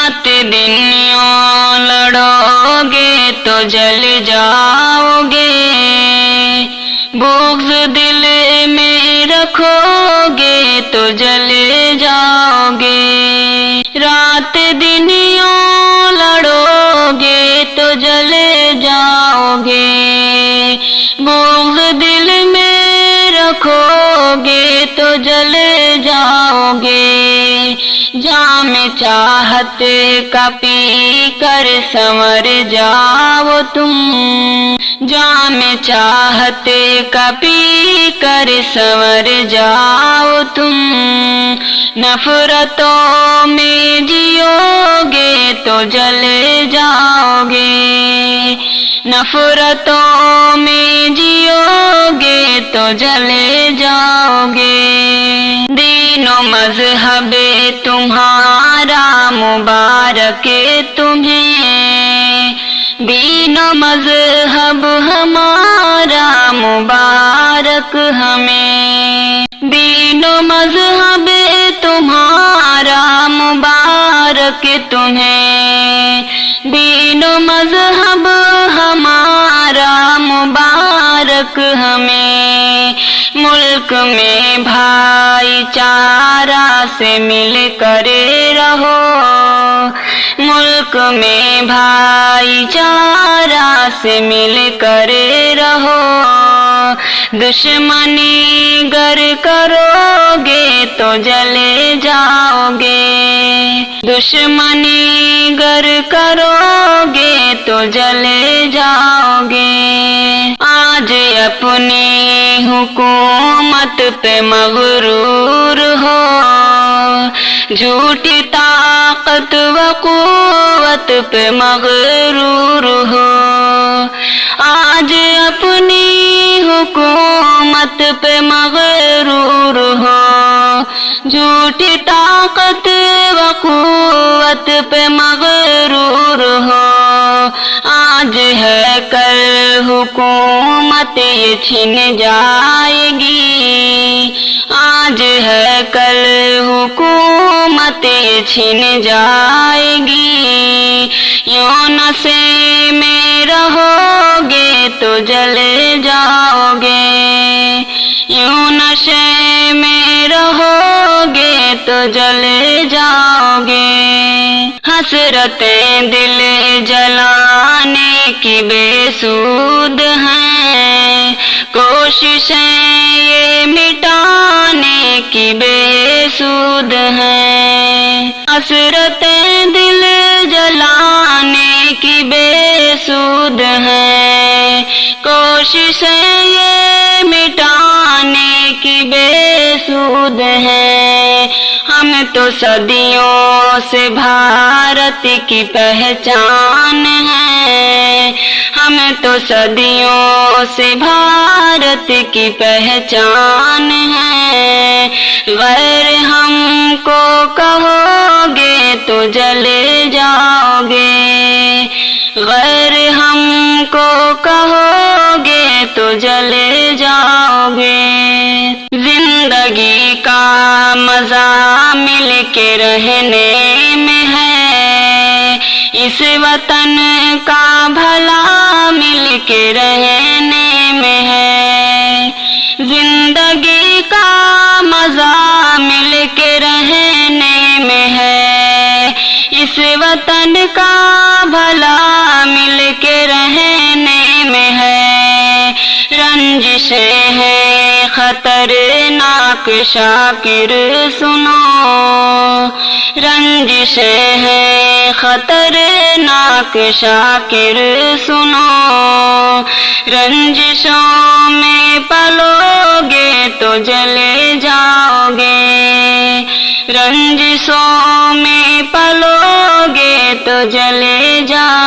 رات دن یوں لڑو گے تو جل جاؤ گے، بغض دل میں رکھو گے تو جل جاؤ گے، رات دن یوں لڑو گے تو جل جاؤ گے، بغض دل میں رکھو گے تو جل جاؤ گے، جام چاہت کا پی کر سنور جاؤ تم، جام چاہت کا پی کر سنور جاؤ تم، نفرتوں میں جیو گے تو جل جاؤ گے، نفرتوں میں جیو گے تو جل جاؤ گے، دین و مذہب تمہارا مبارک تمہیں، دین و مذہب ہمارا مبارک ہمیں، دین و مذہب تمہارا مبارک تمہیں، دین و مذہب ہمارا مبارک ہمیں، ملک میں بھائی چارہ سے مل کر رہو، ملک میں بھائی چارہ سے مل کر رہو، دشمنی گر کرو گے تو جل جاؤ گے، دشمنی گر کرو گے تو جل جاؤ گے، آج اپنی حکومت پہ مغرور ہو، جھوٹی طاقت و قوت پہ مغرور ہو، آج اپنی حکومت پہ مغرور ہو، جھوٹی طاقت و قوت پہ مغرور ہو، آج ہے کل حکومت یہ چھن جائے گی، آج ہے کل حکومت یہ چھن جائے گی، یوں نشے میں رہو گے تو جل جاؤ گے، یوں نشے میں رہو گے تو جل جاؤ گے، حسرتیں دل جلانے کی بے سود ہیں، کوششیں یہ مٹانے کی بے سود ہیں، حسرتیں دل جلانے کی بے سود ہیں، کوششیں یہ مٹانے کی بے سود ہیں، ہم تو صدیوں سے بھارت کی پہچان ہے، ہم تو صدیوں سے بھارت کی پہچان ہے، غیر ہم کو کہو گے تو جل جاؤ گے، غیر ہم کو کہو گے تو جل جاؤ گے، زندگی کا مزہ مل کے رہنے میں ہے، اس وطن کا بھلا مل کے رہنے میں ہے، زندگی کا مزہ مل کے رہنے میں ہے، اس وطن کا بھلا مل کے رہنے میں ہے، رنجشیں ہیں خطرناک شاکر سنو، رنجشیں ہیں خطرناک شاکر سنو، رنجشوں میں پلو گے تو جل جاؤ گے، رنجشوں میں پلو گے تو جل جاؤ